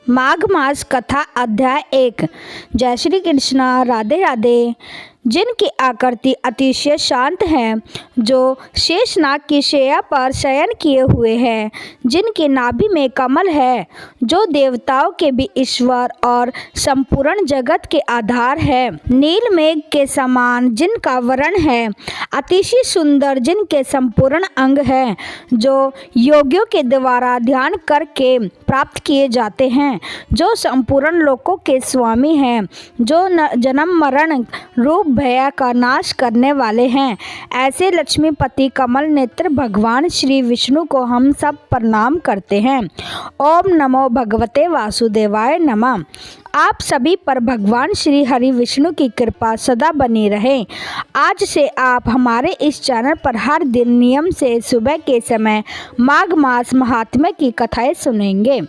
माघ मास कथा अध्याय 1। जय श्री कृष्णा। राधे राधे। जिनकी आकृति अतिशय शांत है, जो शेषनाग की शैया पर शयन किए हुए हैं, जिनकी नाभि में कमल है, जो देवताओं के भी ईश्वर और संपूर्ण जगत के आधार है, नील मेघ के समान जिनका वर्ण है, अतिशय सुंदर जिनके संपूर्ण अंग हैं, जो योगियों के द्वारा ध्यान करके प्राप्त किए जाते हैं, जो संपूर्ण लोकों के स्वामी हैं, जो जन्म मरण रूप भय का नाश करने वाले हैं, ऐसे लक्ष्मीपति कमल नेत्र भगवान श्री विष्णु को हम सब प्रणाम करते हैं। ओम नमो भगवते वासुदेवाय नमः। आप सभी पर भगवान श्री हरि विष्णु की कृपा सदा बनी रहे। आज से आप हमारे इस चैनल पर हर दिन नियम से सुबह के समय माघ मास महात्म्य की कथाएं सुनेंगे।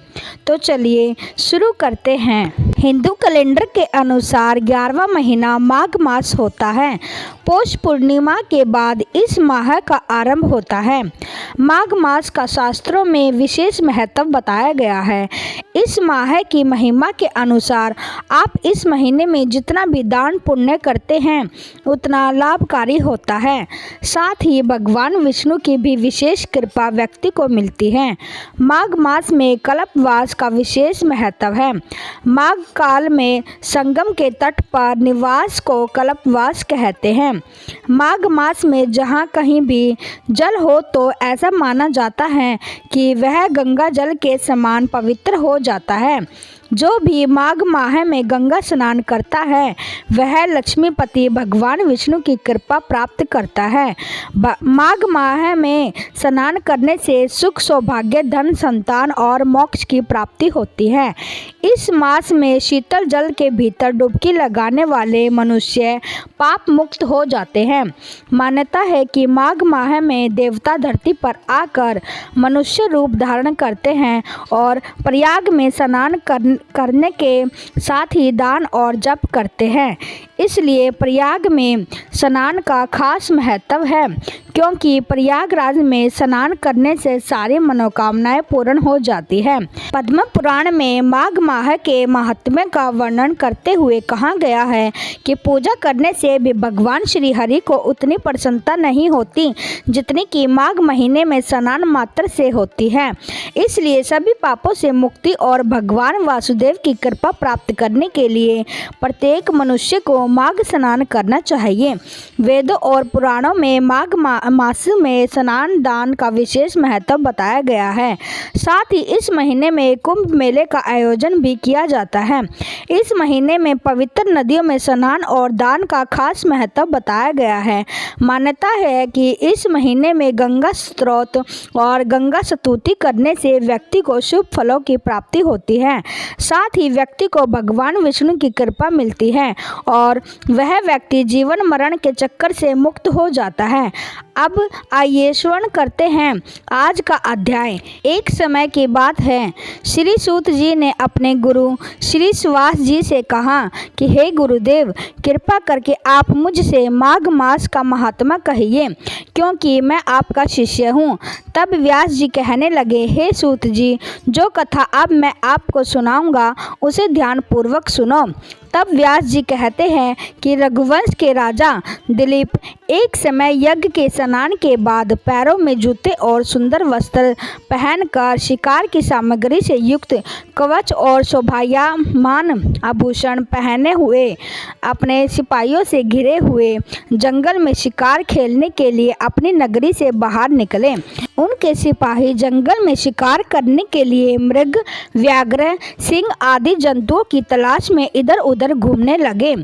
तो चलिए शुरू करते हैं। हिंदू कैलेंडर के अनुसार 11वां महीना माघ मास होता है। पौष पूर्णिमा के बाद इस माह का आरंभ होता है। माघ मास का शास्त्रों में विशेष महत्व बताया गया है। इस माह की महिमा के अनुसार आप इस महीने में जितना भी दान पुण्य करते हैं उतना लाभकारी होता है। साथ ही भगवान विष्णु की भी विशेष कृपा व्यक्ति को मिलती है। माघ मास में कल्पवास का विशेष महत्व है। माघ काल में संगम के तट पर निवास को कल्पवास कहते हैं। माघ मास में जहाँ कहीं भी जल हो तो ऐसा माना जाता है कि वह गंगा जल के समान पवित्र हो जाता है। जो भी माघ माह में गंगा स्नान करता है वह लक्ष्मीपति भगवान विष्णु की कृपा प्राप्त करता है। माघ माह में स्नान करने से सुख, सौभाग्य, धन, संतान और मोक्ष की प्राप्ति होती है। इस मास में शीतल जल के भीतर डुबकी लगाने वाले मनुष्य पाप मुक्त हो जाते हैं। मान्यता है कि माघ माह में देवता धरती पर आकर मनुष्य रूप धारण करते हैं और प्रयाग में स्नान करने के साथ ही दान और जप करते हैं। इसलिए प्रयाग में स्नान का खास महत्व है, क्योंकि प्रयागराज में स्नान करने से सारी मनोकामनाएं पूर्ण हो जाती है। पद्म पुराण में माघ माह के महात्म्य का वर्णन करते हुए कहा गया है कि पूजा करने से भी भगवान श्री हरि को उतनी प्रसन्नता नहीं होती जितनी कि माघ महीने में स्नान मात्र से होती है। इसलिए सभी पापों से मुक्ति और भगवान वासुदेव की कृपा प्राप्त करने के लिए प्रत्येक मनुष्य को माघ स्नान करना चाहिए। वेदों और पुराणों में माघ मास में स्नान दान का विशेष महत्व बताया गया है। साथ ही इस महीने में कुंभ मेले का आयोजन भी किया जाता है। इस महीने में पवित्र नदियों में स्नान और दान का खास महत्व बताया गया है। मान्यता है कि इस महीने में गंगा स्त्रोत और गंगा स्तुति करने से व्यक्ति को शुभ फलों की प्राप्ति होती है। साथ ही व्यक्ति को भगवान विष्णु की कृपा मिलती है और वह व्यक्ति जीवन मरण के चक्कर से मुक्त हो जाता है। अब आइए श्रवण करते हैं आज का अध्याय। एक समय की बात है, श्री सूत जी ने अपने गुरु श्री सुवास जी से कहा कि हे गुरुदेव, कृपा करके आप मुझसे माघ मास का महात्मा कहिए, क्योंकि मैं आपका शिष्य हूँ। तब व्यास जी कहने लगे, हे सूत जी, जो कथा अब मैं आपको सुनाऊंगा उसे ध्यानपूर्वक सुनो। तब व्यास जी कहते हैं कि रघुवंश के राजा दिलीप एक समय यज्ञ के स्नान के बाद पैरों में जूते और सुंदर वस्त्र पहनकर शिकार की सामग्री से युक्त कवच और शोभायमान आभूषण पहने हुए अपने सिपाहियों से घिरे हुए जंगल में शिकार खेलने के लिए अपनी नगरी से बाहर निकले। उनके सिपाही जंगल में शिकार करने के लिए मृग, व्याघ्र, सिंह आदि जंतुओं की तलाश में इधर उधर घूमने लगे।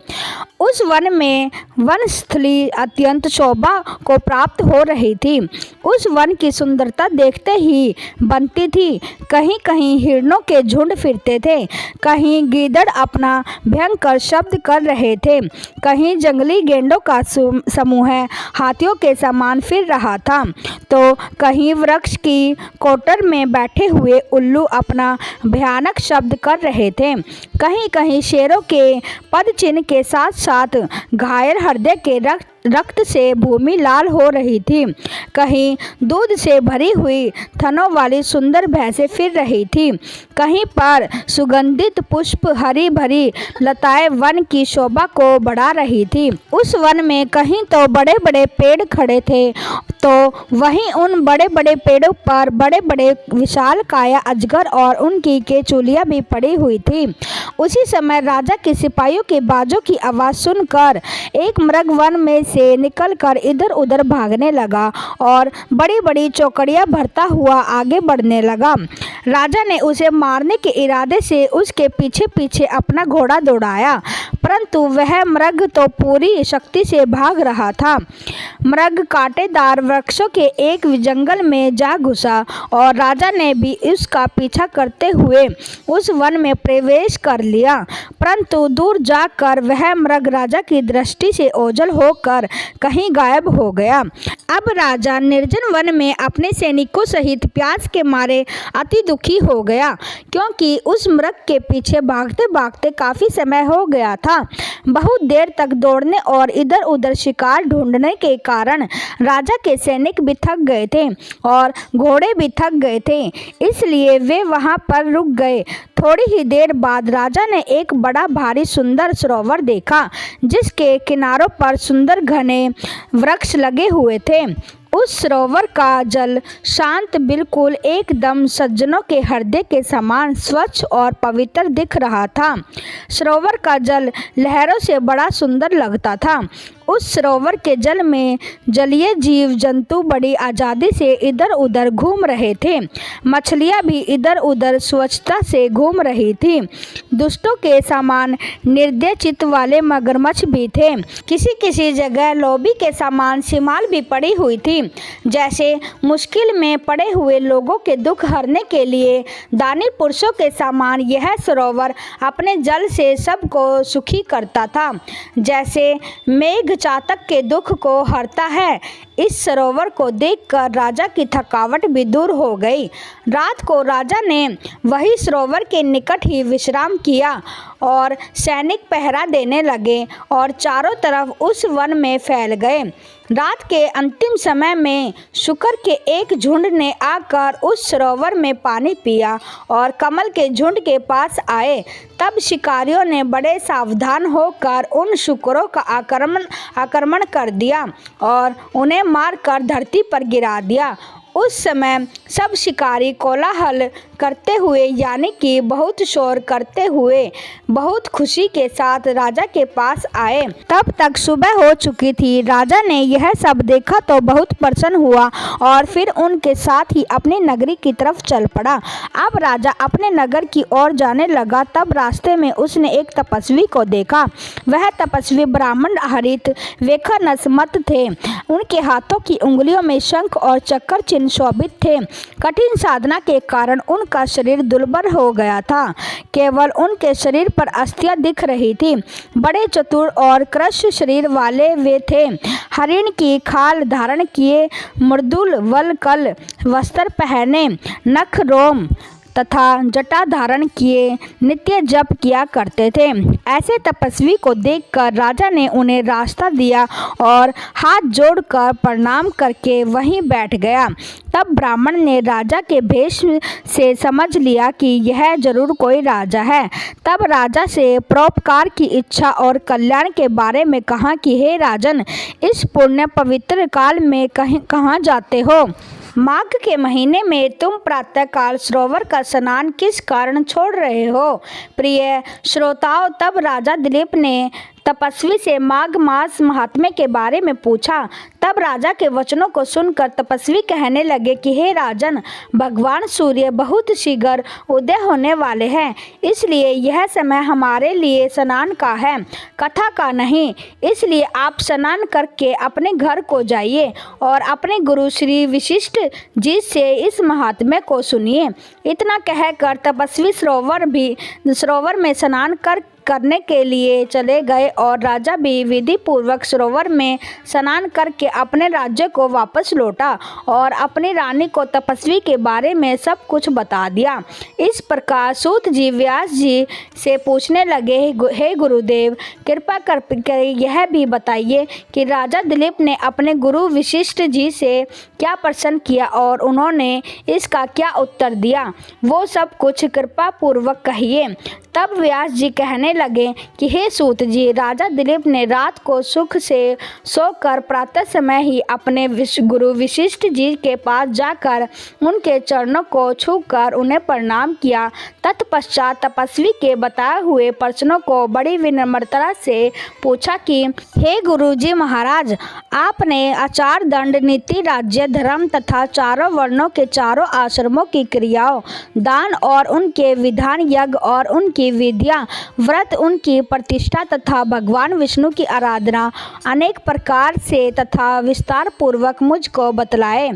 उस वन में वनस्थली अत्यंत शोभा को प्राप्त हो रही थी। उस वन की सुंदरता देखते ही बनती थी। कहीं कहीं हिरणों के झुंड फिरते थे, कहीं गीदड़ अपना भयंकर शब्द कर रहे थे, कहीं जंगली गेंडों का समूह हाथियों के समान फिर रहा था, तो कहीं वृक्ष की कोटर में बैठे हुए उल्लू अपना भयानक शब्द कर रहे थे, कहीं कहीं शेरों के पद चिन्ह के साथ साथ घायल हृदय के रक्त रक्त से भूमि लाल हो रही थी। कहीं दूध से भरी हुई थनों वाली सुंदर भैंसें फिर रही थी। कहीं पर सुगंधित पुष्प हरी भरी लताएं वन की शोभा को बढ़ा रही थी। उस वन में कहीं तो बड़े बड़े पेड़ खड़े थे, तो वहीं उन बड़े बड़े पेड़ों पर बड़े बड़े विशाल काया अजगर और उनकी केचुलियां भी पड़ी हुई थी। उसी समय राजा के सिपाहियों के बाजों की आवाज़ सुनकर एक मृग वन में से निकलकर इधर उधर भागने लगा और बड़ी बड़ी चौकड़ियां भरता हुआ आगे बढ़ने लगा। राजा ने उसे मारने के इरादे से उसके पीछे पीछे अपना घोड़ा दौड़ाया, परंतु वह मृग तो पूरी शक्ति से भाग रहा था। मृग कांटेदार वृक्षों के एक जंगल में जा घुसा और राजा ने भी उसका पीछा करते हुए उस वन में प्रवेश कर लिया, परंतु दूर जाकर वह मृग राजा की दृष्टि से ओझल होकर कहीं गायब हो गया। अब राजा निर्जन वन में अपने सैनिकों सहित प्यास के मारे अति दुखी हो गया, क्योंकि उस मृग के पीछे भागते भागते काफी समय हो गया था। बहुत देर तक दौड़ने और इधर उधर शिकार ढूंढने के कारण राजा के सैनिक भी थक गए थे और घोड़े भी थक गए थे, इसलिए वे वहां पर रुक गए। थोड़ी ही देर बाद राजा ने एक बड़ा भारी सुंदर सरोवर देखा, जिसके किनारों पर सुंदर घने वृक्ष लगे हुए थे। उस सरोवर का जल शांत, बिल्कुल एकदम सज्जनों के हृदय के समान स्वच्छ और पवित्र दिख रहा था। सरोवर का जल लहरों से बड़ा सुंदर लगता था। उस सरोवर के जल में जलीय जीव जंतु बड़ी आज़ादी से इधर उधर घूम रहे थे। मछलियां भी इधर उधर स्वच्छता से घूम रही थी। दुष्टों के समान निर्दय चित्त वाले मगरमच्छ भी थे। किसी किसी जगह लोभी के समान शिमाल भी पड़ी हुई थी। जैसे मुश्किल में पड़े हुए लोगों के दुख हरने के लिए दानी पुरुषों के समान यह सरोवर अपने जल से सबको सुखी करता था। जैसे मेघ चातक के दुख को हरता है, इस सरोवर को देखकर राजा की थकावट भी दूर हो गई। रात को राजा ने वही सरोवर के निकट ही विश्राम किया और सैनिक पहरा देने लगे और चारों तरफ उस वन में फैल गए। रात के अंतिम समय में शुकर के एक झुंड ने आकर उस सरोवर में पानी पिया और कमल के झुंड के पास आए। तब शिकारियों ने बड़े सावधान होकर उन शुकरों का आक्रमण कर दिया और उन्हें मारकर धरती पर गिरा दिया। उस समय सब शिकारी कोलाहल करते हुए, यानी कि बहुत शोर करते हुए, बहुत खुशी के साथ राजा के पास आए। तब तक सुबह हो चुकी थी। राजा ने यह सब देखा तो बहुत प्रसन्न हुआ और फिर उनके साथ ही अपनी नगरी की तरफ चल पड़ा। अब राजा अपने नगर की ओर जाने लगा, तब रास्ते में उसने एक तपस्वी को देखा। वह तपस्वी ब्राह्मण हरित वेखनस्मत थे। उनके हाथों की उंगलियों में शंख और चक्र चिन्ह शोभित थे। कठिन साधना के कारण उनका शरीर दुर्बल हो गया था। केवल उनके शरीर पर अस्थियां दिख रही थी। बड़े चतुर और कृश शरीर वाले वे थे। हरिण की खाल धारण किए, मृदुल वलकल वस्त्र पहने, नख रोम तथा जटा धारण किए नित्य जप किया करते थे। ऐसे तपस्वी को देखकर राजा ने उन्हें रास्ता दिया और हाथ जोड़कर प्रणाम करके वहीं बैठ गया। तब ब्राह्मण ने राजा के भेष से समझ लिया कि यह जरूर कोई राजा है। तब राजा से परोपकार की इच्छा और कल्याण के बारे में कहा कि हे राजन, इस पुण्य पवित्र काल में कहाँ जाते हो? माघ के महीने में तुम प्रातःकाल सरोवर का स्नान किस कारण छोड़ रहे हो? प्रिय श्रोताओं, तब राजा दिलीप ने तपस्वी से माघ मास महात्म्य के बारे में पूछा। तब राजा के वचनों को सुनकर तपस्वी कहने लगे कि हे राजन, भगवान सूर्य बहुत शीघ्र उदय होने वाले हैं, इसलिए यह समय हमारे लिए स्नान का है, कथा का नहीं। इसलिए आप स्नान करके अपने घर को जाइए और अपने गुरु श्री वशिष्ठ जी से इस महात्म्य को सुनिए। इतना कहकर तपस्वी सरोवर में स्नान करने के लिए चले गए और राजा भी विधि पूर्वक सरोवर में स्नान करके अपने राज्य को वापस लौटा और अपनी रानी को तपस्वी के बारे में सब कुछ बता दिया। इस प्रकार सूत जी व्यास जी से पूछने लगे, हे गुरुदेव, कृपा कर यह भी बताइए कि राजा दिलीप ने अपने गुरु वशिष्ठ जी से क्या प्रश्न किया और उन्होंने इसका क्या उत्तर दिया, वो सब कुछ कृपा पूर्वक कहिए। तब व्यास जी कहने लगे कि हे सूत जी, राजा दिलीप ने रात को सुख से सोकर प्रातः समय ही अपने गुरु वशिष्ठ जी के पास जाकर उनके चरणों को छूकर उन्हें प्रणाम किया। तत्पश्चात तपस्वी के बताए हुए प्रश्नों को बड़ी विनम्रता से पूछा कि हे गुरु जी महाराज, आपने आचार, दंड, नीति, राज्य, धर्म तथा चारों वर्णों के चारों आश्रमों की क्रियाओं, दान और उनके विधान, यज्ञ और उनकी विधियां, व्रत, उनकी प्रतिष्ठा तथा भगवान विष्णु की आराधना अनेक प्रकार से तथा विस्तार पूर्वक मुझको बतलाए।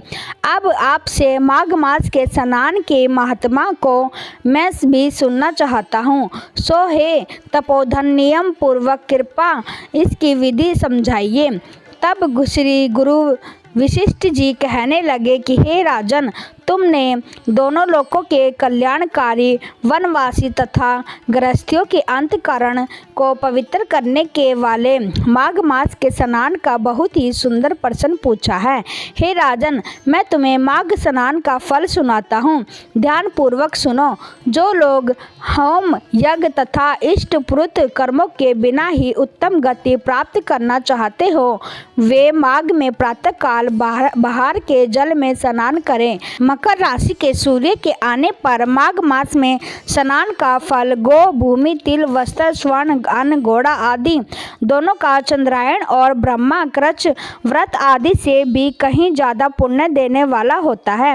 अब आपसे माघ मास के स्नान के महात्मा को मैं भी सुनना चाहता हूँ। सो हे तपोधन, नियम पूर्वक कृपा इसकी विधि समझाइए। तब श्री गुरु वशिष्ठ जी कहने लगे कि हे राजन, तुमने दोनों लोकों के कल्याणकारी, वनवासी तथा गृहस्थियों के अंतःकरण को पवित्र करने के वाले माघ मास के स्नान का बहुत ही सुंदर प्रश्न पूछा है। हे राजन, मैं तुम्हें माघ स्नान का फल सुनाता हूँ, ध्यान पूर्वक सुनो। जो लोग होम, यज्ञ तथा इष्टपूर्त कर्मों के बिना ही उत्तम गति प्राप्त करना चाहते हो, वे माघ में प्रातःकाल बाहर के जल में स्नान करें। मकर राशि के सूर्य के आने पर माघ मास में स्नान का फल गो, भूमि, तिल, वस्त्र, स्वर्ण, अन्न, घोड़ा आदि दोनों का चंद्रायण और ब्रह्मा कृच व्रत आदि से भी कहीं ज्यादा पुण्य देने वाला होता है।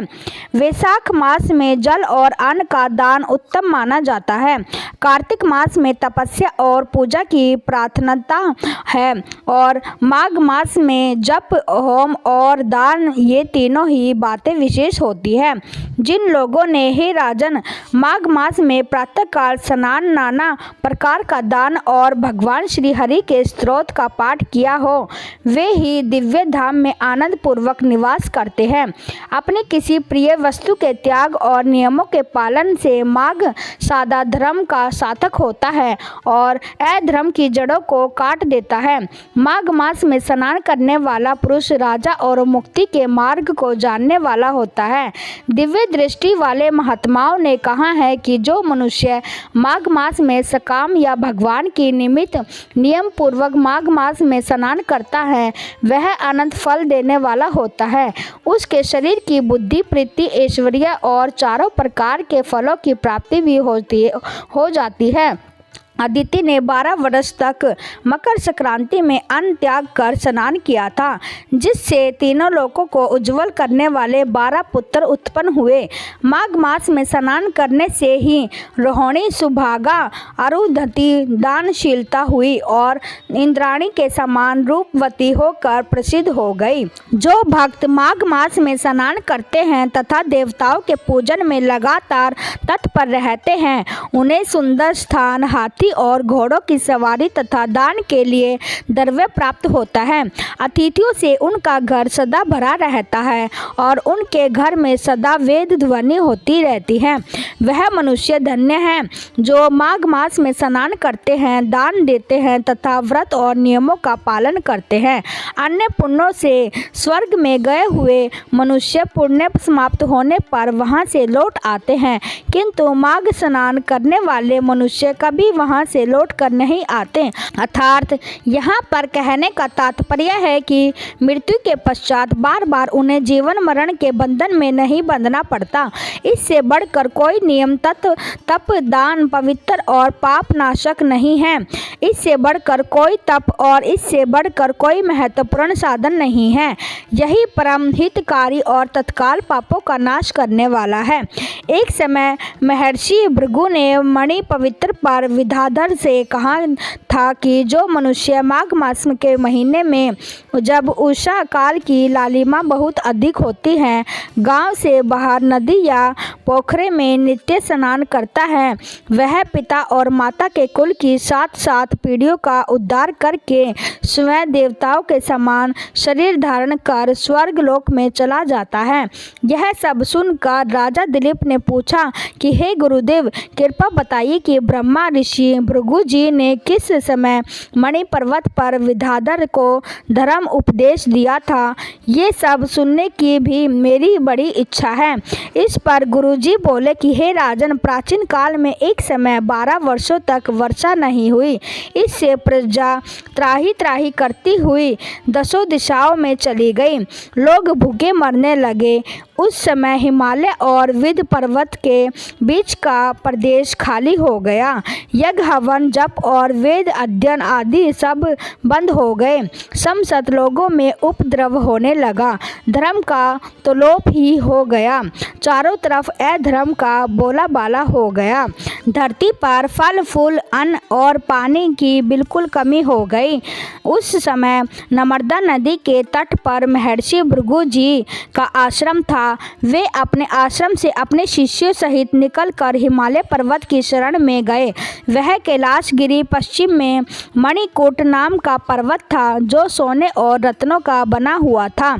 वैशाख मास में जल और अन्न का दान उत्तम माना जाता है। कार्तिक मास में तपस्या और पूजा की प्रार्थनाता है और माघ मास में जप, होम और दान, ये तीनों ही बातें विशेष होती है। जिन लोगों ने, हे राजन, माघ मास में प्रातःकाल स्नान, नाना प्रकार का दान और भगवान श्री हरि के स्तोत्र का पाठ किया हो, वे ही दिव्य धाम में आनंद पूर्वक निवास करते हैं। अपने किसी प्रिय वस्तु के त्याग और नियमों के पालन से माघ सादा धर्म का सार्थक होता है और अधर्म की जड़ों को काट देता है। माघ मास में स्नान करने वाला पुरुष राजा और मुक्ति के मार्ग को जानने वाला होता है। दिव्य दृष्टि वाले महात्माओं ने कहा है कि जो मनुष्य माघ मास में सकाम या भगवान की निमित्त नियम पूर्वक माघ मास में स्नान करता है, वह अनंत फल देने वाला होता है। उसके शरीर की बुद्धि, प्रीति, ऐश्वर्य और चारों प्रकार के फलों की प्राप्ति भी हो जाती है। अदिति ने 12 वर्ष तक मकर संक्रांति में अन्न त्याग कर स्नान किया था, जिससे तीनों लोकों को उज्जवल करने वाले 12 पुत्र उत्पन्न हुए। माघ मास में स्नान करने से ही रोहिणी, सुभागा, अरुंधति दानशीलता हुई और इंद्राणी के समान रूपवती होकर प्रसिद्ध हो गई। जो भक्त माघ मास में स्नान करते हैं तथा देवताओं के पूजन में लगातार तत्पर रहते हैं, उन्हें सुंदर स्थान, हाथी और घोड़ों की सवारी तथा दान के लिए द्रव्य प्राप्त होता है। अतिथियों से उनका घर सदा भरा रहता है और उनके घर में सदा वेद ध्वनि होती रहती है। वह मनुष्य धन्य है जो माघ मास में स्नान करते हैं, दान देते हैं तथा व्रत और नियमों का पालन करते हैं। अन्य पुण्यों से स्वर्ग में गए हुए मनुष्य पुण्य समाप्त होने पर वहां से लौट आते हैं, किंतु माघ स्नान करने वाले मनुष्य कभी वहां से लौट कर नहीं आते। अर्थात यहाँ पर कहने का तात्पर्य है कि मृत्यु के पश्चात बार बार उन्हें जीवन मरण के बंधन में नहीं बंधना पड़ता। इससे बढ़कर कोई नियम, तप, दान पवित्र और पाप नाशक नहीं है। इससे बढ़कर कोई तप और इससे बढ़कर कोई महत्वपूर्ण साधन नहीं है। यही परम हितकारी और तत्काल पापों का नाश करने वाला है। एक समय महर्षि भृगु ने मणि पवित्र पर विद्याधर से कहा था कि जो मनुष्य माघ मास के महीने में, जब उषा काल की लालिमा बहुत अधिक होती है, गांव से बाहर नदी या पोखरे में नित्य स्नान करता है, वह पिता और माता के कुल की 7 पीढ़ियों का उद्धार करके स्वयं देवताओं के समान शरीर धारण कर स्वर्ग लोक में चला जाता है। यह सब सुनकर राजा दिलीप ने पूछा कि हे गुरुदेव, कृपा बताइए कि ब्रह्मा ऋषि भृगु जी ने किस समय मणि पर्वत पर विद्याधर को धर्म उपदेश दिया था? ये सब सुनने की भी मेरी बड़ी इच्छा है। इस पर गुरुजी बोले कि हे राजन, प्राचीन काल में एक समय 12 वर्षों तक वर्षा नहीं हुई। इससे प्रजा त्राही त्राही करती हुई 10 दिशाओं में चली गई। लोग भूखे मरने लगे। उस समय हिमालय और विंध्य पर्वत के बीच का प्रदेश खाली हो गया। यज्ञ, हवन, जप और वेद अध्ययन आदि सब बंद हो गए। समस्त लोगों में उपद्रव होने लगा। धर्म का तो लोप ही हो गया। चारों तरफ अधर्म का बोलाबाला हो गया। धरती पर फल फूल, अन्न और पानी की बिल्कुल कमी हो गई। उस समय नर्मदा नदी के तट पर महर्षि भृगु जी का आश्रम था। वे अपने आश्रम से अपने शिष्यों सहित निकलकर हिमालय पर्वत की शरण में गए। वह कैलाशगिरी पश्चिम में मणिकूट नाम का पर्वत था, जो सोने और रत्नों का बना हुआ था।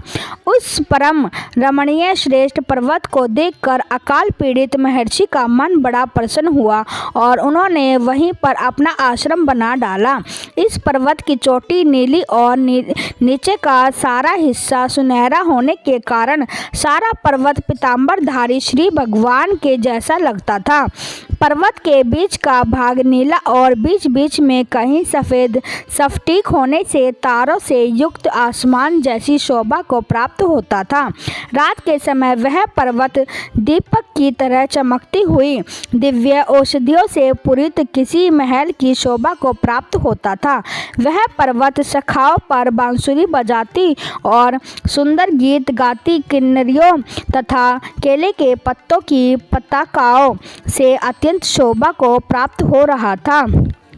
उस परम रमणीय श्रेष्ठ पर्वत को देखकर अकाल पीड़ित महर्षि का मन बड़ा प्रसन्न हुआ और उन्होंने वहीं पर अपना आश्रम बना डाला। इस पर्वत की चोटी नीली और नीचे का सारा हिस्सा सुनहरा होने के कारण सारा पर्वत पीतांबरधारी श्री भगवान के जैसा लगता था। पर्वत के बीच का भाग नीला और बीच बीच में कहीं सफ़ेद स्फटिक होने से तारों से युक्त आसमान जैसी शोभा को प्राप्त होता था। रात के समय वह पर्वत दीपक की तरह चमकती हुई दिव्य औषधियों से पूरित किसी महल की शोभा को प्राप्त होता था। वह पर्वत शाखाओं पर बांसुरी बजाती और सुंदर गीत गाती किन्नरियों तथा केले के पत्तों की पताकाओं से अत्यंत शोभा को प्राप्त हो रहा था।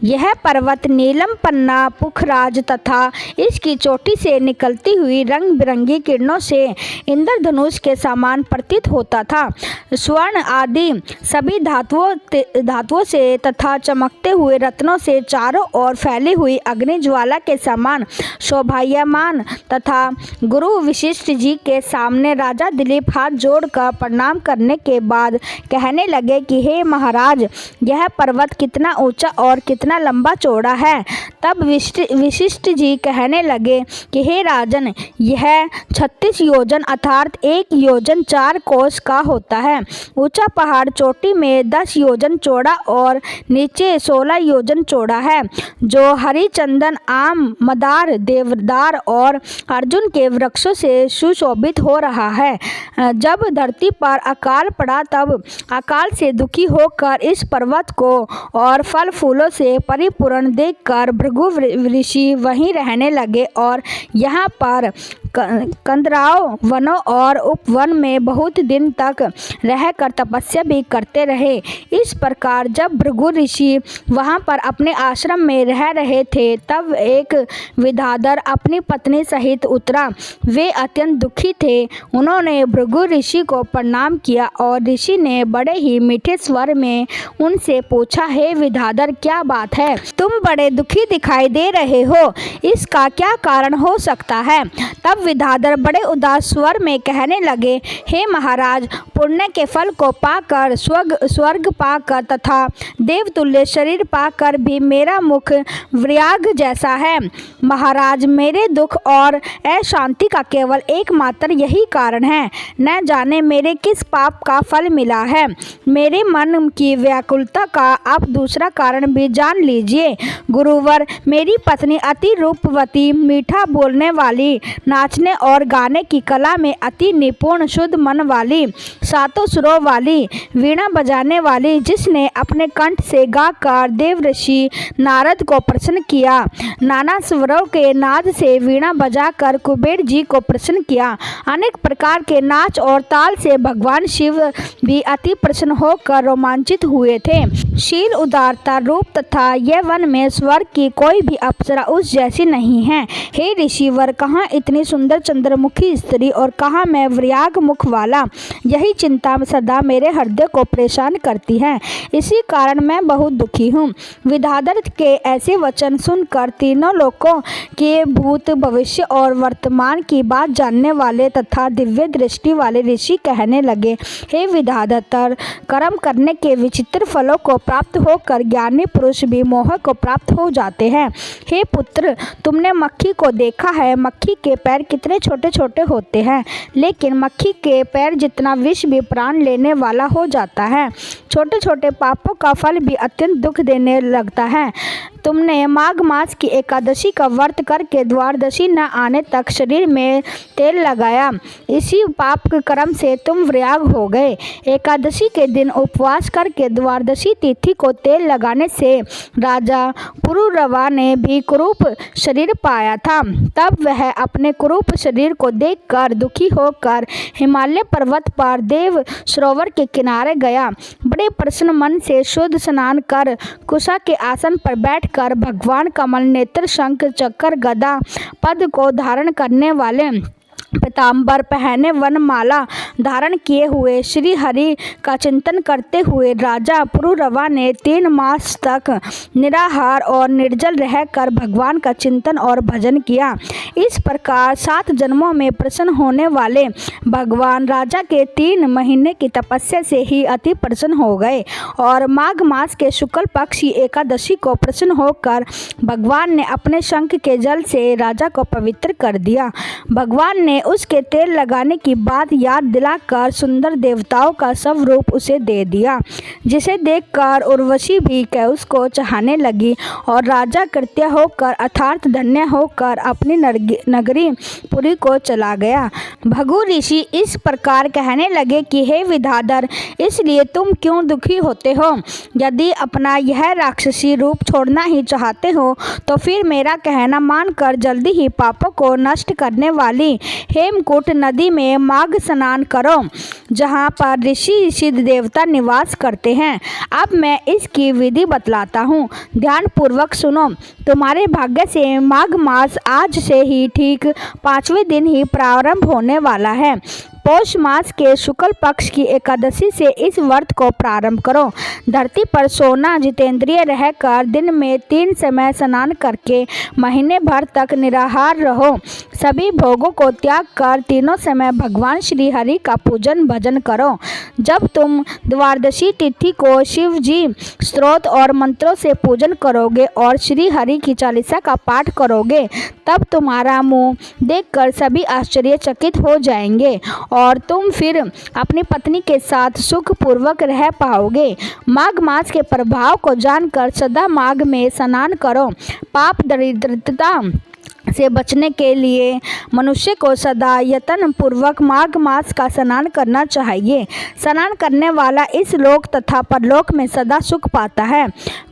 यह पर्वत नीलम, पन्ना, पुखराज तथा इसकी चोटी से निकलती हुई रंग बिरंगी किरणों से इंद्रधनुष के समान प्रतीत होता था। स्वर्ण आदि सभी धातुओं से तथा चमकते हुए रत्नों से चारों ओर फैली हुई अग्निज्वाला के समान शोभायमान तथा गुरु वशिष्ठ जी के सामने राजा दिलीप हाथ जोड़कर प्रणाम करने के बाद कहने लगे कि हे महाराज, यह पर्वत कितना ऊंचा और कितना लंबा चौड़ा है। तब वशिष्ठ जी कहने लगे कि हे राजन, यह 36 योजन अर्थात 1 योजन 4 कोस का होता है। ऊंचा पहाड़ चोटी में 10 योजन चौड़ा और नीचे 16 योजन चौड़ा है, जो हरिचंदन, आम, मदार, देवदार और अर्जुन के वृक्षों से सुशोभित हो रहा है। जब धरती पर अकाल पड़ा तब अकाल से दुखी होकर इस पर्वत को और फल फूलों से परिपूर्ण देखकर भृगु ऋषि वहीं रहने लगे और यहाँ पर कंदराओं, वनों और उपवन में बहुत दिन तक रहकर तपस्या भी करते रहे। इस प्रकार जब भृगु ऋषि वहाँ पर अपने आश्रम में रह रहे थे, तब एक विद्याधर अपनी पत्नी सहित उतरा। वे अत्यंत दुखी थे। उन्होंने भृगु ऋषि को प्रणाम किया और ऋषि ने बड़े ही मीठे स्वर में उनसे पूछा, हे विद्याधर, क्या बात है? तुम बड़े दुखी दिखाई दे रहे हो, इसका क्या कारण हो सकता है? तब विद्याधर बड़े उदास स्वर में कहने लगे, हे महाराज, पुण्य के फल को पाकर, स्वर्ग पाकर तथा देवतुल्य शरीर पाकर भी मेरा मुख व्याघ्र जैसा है। महाराज, मेरे दुख और अशांति का केवल एकमात्र यही कारण है। न जाने मेरे किस पाप का फल मिला है। मेरे मन की व्याकुलता का आप दूसरा कारण भी जान लीजिए। गुरुवर, मेरी पत्नी अति रूपवती, मीठा बोलने वाली, नाचने और गाने की कला में अति निपुण, शुद्ध मन वाली, 7 सुरों वाली, वीणा बजाने वाली, जिसने अपने कंठ से गाकर देवर्षि नारद को प्रसन्न किया, नाना स्वरों के नाद से वीणा बजाकर कुबेर जी को प्रसन्न किया, अनेक प्रकार के नाच और ताल से भगवान शिव भी अति प्रसन्न होकर रोमांचित हुए थे। शील, उदारता, रूप तथा यौवन में स्वर्ग की कोई भी अप्सरा उस जैसी नहीं है। हे ऋषिवर, कहाँ इतनी सुंदर चंद्रमुखी स्त्री और कहाँ मैं व्याघ्र मुख वाला, यही चिंता सदा मेरे हृदय को परेशान करती है। इसी कारण मैं बहुत दुखी हूँ। विद्याधर के ऐसे वचन सुनकर तीनों लोकों के भूत, भविष्य और वर्तमान की बात जानने वाले तथा दिव्य दृष्टि वाले ऋषि कहने लगे, हे विद्याधर, कर्म करने के विचित्र फलों को प्राप्त होकर ज्ञानी पुरुष भी मोह को प्राप्त हो जाते हैं। हे पुत्र, तुमने मक्खी को देखा है। मक्खी के पैर कितने छोटे छोटे होते हैं, लेकिन मक्खी के पैर जितना विष भी प्राण लेने वाला हो जाता है। छोटे छोटे पापों का फल भी अत्यंत दुख देने लगता है। तुमने माघ मास की एकादशी का व्रत करके द्वादशी न आने तक शरीर में तेल लगाया। इसी पाप के कर्म से तुम व्याघ्र हो गए। एकादशी के दिन उपवास करके द्वादशी तिथि को तेल लगाने से राजा पुरुरवा ने भी कुरूप शरीर पाया था। तब वह अपने कुरूप शरीर को देखकर दुखी होकर हिमालय पर्वत पर देव सरोवर के किनारे गया। बड़े प्रसन्न मन से शुद्ध स्नान कर कुशा के आसन पर बैठ कर भगवान कमल नेत्र, शंख चक्र, गदा, पद को धारण करने वाले, पीताम्बर पहने, वनमाला धारण किए हुए श्री हरि का चिंतन करते हुए राजा पुरुरवा ने 3 मास तक निराहार और निर्जल रहकर भगवान का चिंतन और भजन किया। इस प्रकार 7 जन्मों में प्रसन्न होने वाले भगवान राजा के 3 महीने की तपस्या से ही अति प्रसन्न हो गए और माघ मास के शुक्ल पक्ष की एकादशी को प्रसन्न होकर भगवान ने अपने शंख के जल से राजा को पवित्र कर दिया। भगवान ने उसके तेल लगाने की बात याद दिलाकर सुंदर देवताओं का सब रूप उसे दे दिया, जिसे देखकर उर्वशी भी उसको चाहने लगी और राजा कृत्य होकर अर्थात धन्य होकर अपनी नगरी पुरी को चला गया। भृगु ऋषि इस प्रकार कहने लगे कि हे विद्याधर, इसलिए तुम क्यों दुखी होते हो? यदि अपना यह राक्षसी रूप छोड़ना ही चाहते हो तो फिर मेरा कहना मानकर जल्दी ही पापों को नष्ट करने वाली हेमकूट नदी में माघ स्नान करो, जहाँ पर ऋषि सिद्ध देवता निवास करते हैं। अब मैं इसकी विधि बतलाता हूँ, ध्यान पूर्वक सुनो। तुम्हारे भाग्य से माघ मास आज से ही ठीक 5वें दिन ही प्रारंभ होने वाला है। पौष मास के शुक्ल पक्ष की एकादशी से इस व्रत को प्रारंभ करो। धरती पर सोना जितेंद्रिय रहकर दिन में 3 समय स्नान करके महीने भर तक निराहार रहो। सभी भोगों को त्याग कर तीनों समय भगवान श्री हरि का पूजन भजन करो। जब तुम द्वादशी तिथि को शिव जी स्तोत्र और मंत्रों से पूजन करोगे और श्री हरि की चालीसा का पाठ करोगे, तब तुम्हारा मुंह देखकर सभी आश्चर्यचकित हो जाएंगे और तुम फिर अपनी पत्नी के साथ सुखपूर्वक रह पाओगे। माघ मास के प्रभाव को जानकर सदा माघ में स्नान करो। पाप दरिद्रता से बचने के लिए मनुष्य को सदा यत्न पूर्वक माघ मास का स्नान करना चाहिए। स्नान करने वाला इस लोक तथा परलोक में सदा सुख पाता है।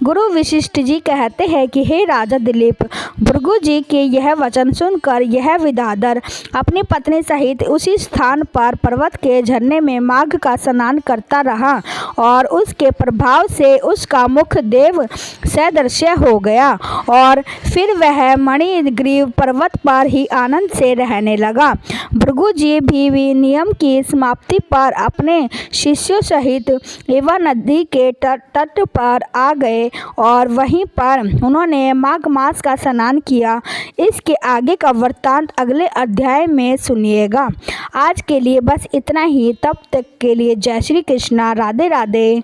गुरु वशिष्ठ जी कहते हैं कि हे राजा दिलीप, भृगु जी के यह वचन सुनकर यह विद्याधर अपनी पत्नी सहित उसी स्थान पर पर्वत के झरने में माघ का स्नान करता रहा और उसके प्रभाव से उसका मुख देव सदृश्य हो गया और फिर वह मणिग्रीव पर्वत पर ही आनंद से रहने लगा। भृगु जी भी नियम की समाप्ति पर अपने शिष्यों सहित एवं नदी के तट पर आ गए और वहीं पर उन्होंने माघ मास का स्नान किया। इसके आगे का वृत्तांत अगले अध्याय में सुनिएगा। आज के लिए बस इतना ही। तब तक के लिए जय श्री कृष्णा, राधे राधे।